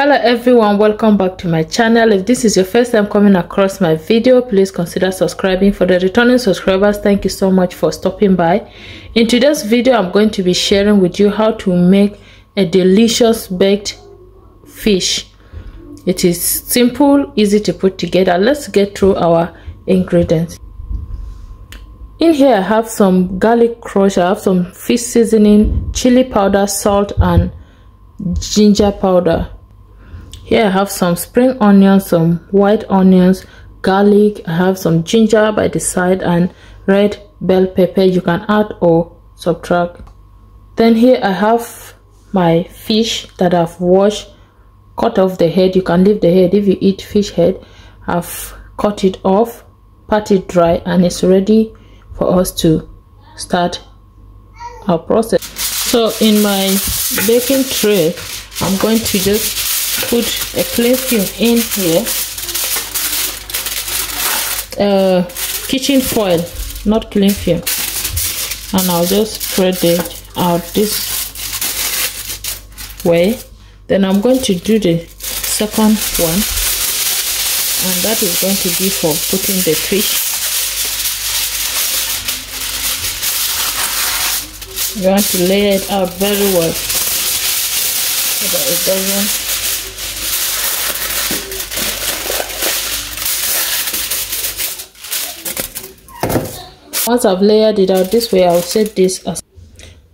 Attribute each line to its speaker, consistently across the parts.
Speaker 1: Hello everyone, welcome back to my channel. If this is your first time coming across my video, please consider subscribing. For the returning subscribers, thank you so much for stopping by. In today's video, I'm going to be sharing with you how to make a delicious baked fish. It is simple, easy to put together. Let's get through our ingredients. In here I have some garlic crush, I have some fish seasoning, chili powder, salt and ginger powder. Here I have some spring onions, some white onions, garlic. I have some ginger by the side and red bell pepper. You can add or subtract. Then here I have my fish that I've washed, cut off the head. You can leave the head if you eat fish head. I've cut it off, pat it dry, and it's ready for us to start our process. So in my baking tray, I'm going to just put a cling film in here, kitchen foil, not cling film, and I'll just spread it out this way. Then I'm going to do the second one, and that is going to be for putting the fish. You want to lay it out very well so that it doesn't. Once I've layered it out this way, I'll set this aside.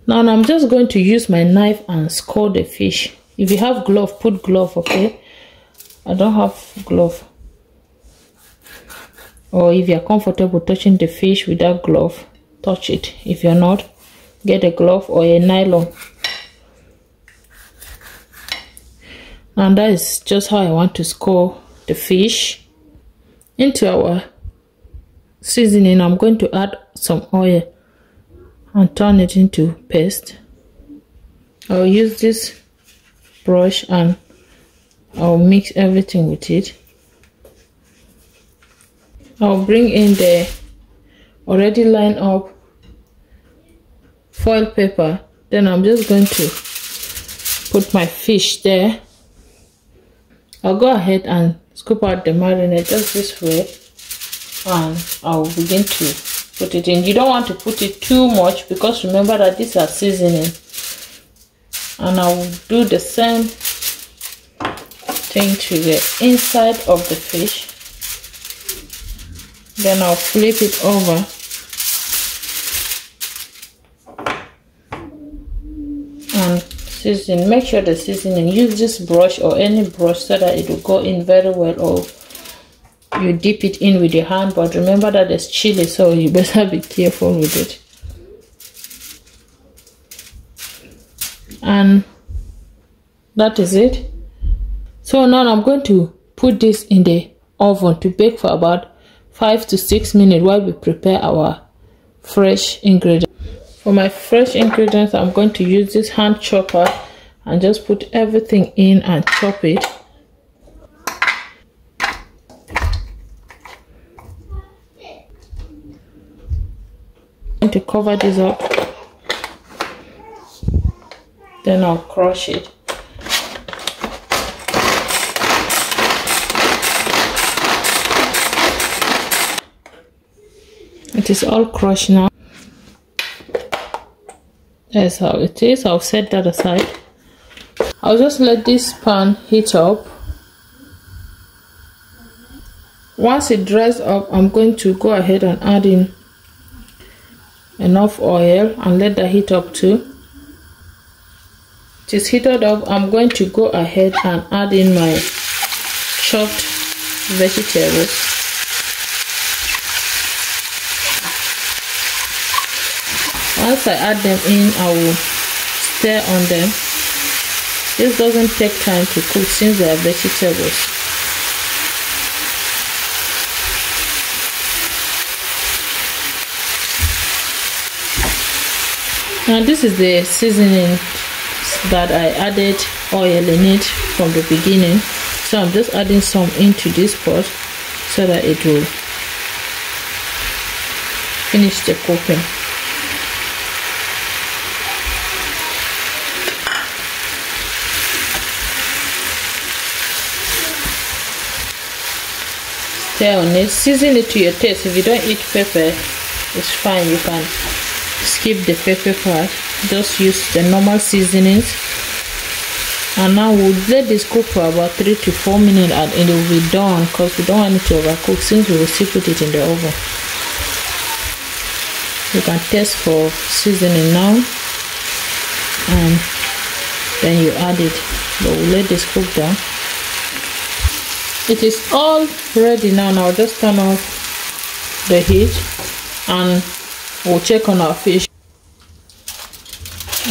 Speaker 1: Now I'm just going to use my knife and score the fish. If you have glove, put glove, okay? I don't have glove. Or if you're comfortable touching the fish without glove, touch it. If you're not, get a glove or a nylon. And that is just how I want to score the fish. Into our seasoning, I'm going to add some oil and turn it into paste. I'll use this brush and I'll mix everything with it. I'll bring in the already lined up foil paper. Then I'm just going to put my fish there. I'll go ahead and scoop out the marinade just this way, and I'll begin to put it in. You don't want to put it too much because remember that these are seasoning. And I'll do the same thing to the inside of the fish. Then I'll flip it over and season. Make sure the seasoning, use this brush or any brush so that it will go in very well, or you dip it in with your hand, but remember that there's chili, so you better be careful with it. And that is it. So now I'm going to put this in the oven to bake for about 5 to 6 minutes while we prepare our fresh ingredients. For my fresh ingredients, I'm going to use this hand chopper and just put everything in and chop it. To cover this up, then I'll crush it. It is all crushed now. That's how it is. I'll set that aside. I'll just let this pan heat up. Once it dries up, I'm going to go ahead and add in enough oil and let that heat up too. It is heated up. I'm going to go ahead and add in my chopped vegetables. Once I add them in, I will stir on them. This doesn't take time to cook since they are vegetables. Now this is the seasoning that I added oil in it from the beginning. So I'm just adding some into this pot so that it will finish the cooking. pepper on it. Season it to your taste. If you don't eat pepper, it's fine, you can skip the pepper part. Just use the normal seasonings. And now we'll let this cook for about 3 to 4 minutes and it will be done, because we don't want it to overcook since we will still put it in the oven. You can taste for seasoning now and then you add it, but we'll let this cook down. It is all ready now. Now just turn off the heat and we'll check on our fish.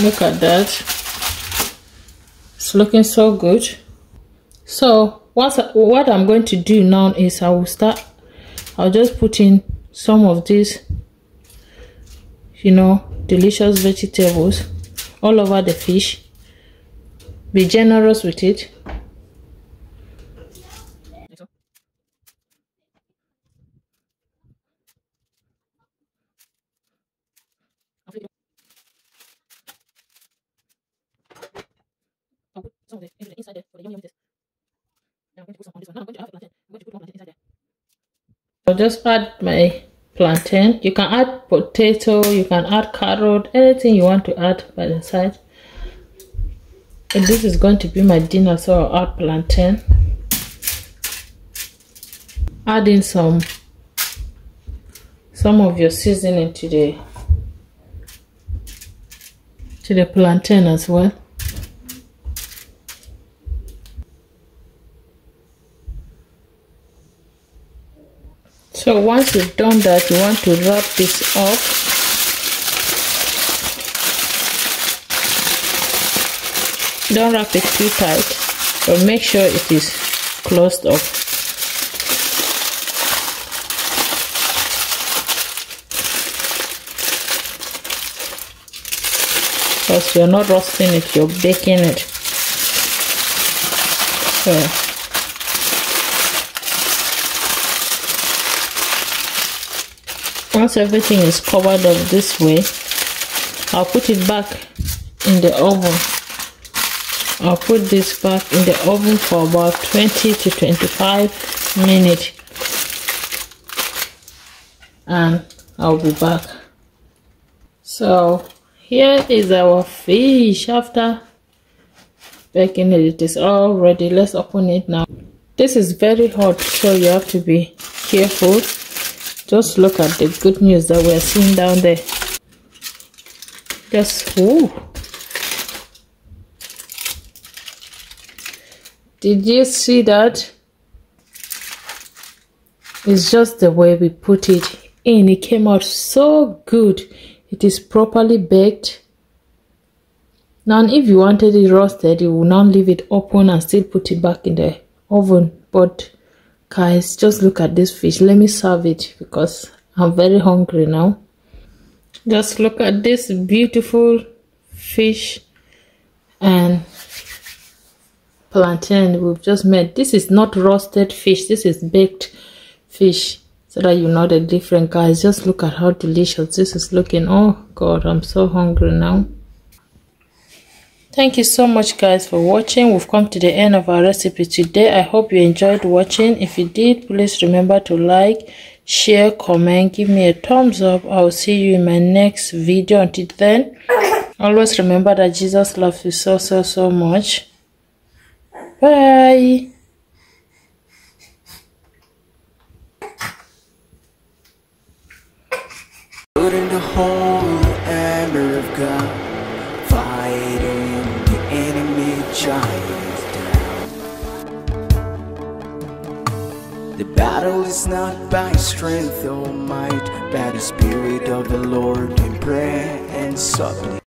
Speaker 1: Look at that, it's looking so good. So what I'm going to do now is I'll just put in some of these, delicious vegetables all over the fish. Be generous with it. I'll just add my plantain. You can add potato, you can add carrot, anything you want to add by the side. And this is going to be my dinner, so I'll add plantain. Add in some of your seasoning to the plantain as well. So once you've done that, you want to wrap this up. Don't wrap it too tight, but make sure it is closed up. Because you're not roasting it, you're baking it. So once everything is covered up this way, I'll put it back in the oven. I'll put this back in the oven for about 20 to 25 minutes and I'll be back. So here is our fish after baking it. It is all ready. Let's open it now. This is very hot, so you have to be careful. Just look at the good news that we're seeing down there. Just ooh. Did you see that? It's just the way we put it in. It came out so good. It is properly baked. Now if you wanted it roasted, you will now leave it open and still put it back in the oven. But guys, just look at this fish. Let me serve it because I'm very hungry now. Just look at this beautiful fish and plantain we've just made. This is not roasted fish, this is baked fish, so that you know the difference. Guys, just look at how delicious this is looking. Oh god, I'm so hungry now. Thank you so much guys for watching. We've come to the end of our recipe today. I hope you enjoyed watching. If you did, please remember to like, share, comment, give me a thumbs up. I will see you in my next video. Until then, always remember that Jesus loves you so much. Bye.
Speaker 2: Put in the whole armor of God, fighting the enemy giants down. The battle is not by strength or might, by the Spirit of the Lord in prayer and supplication.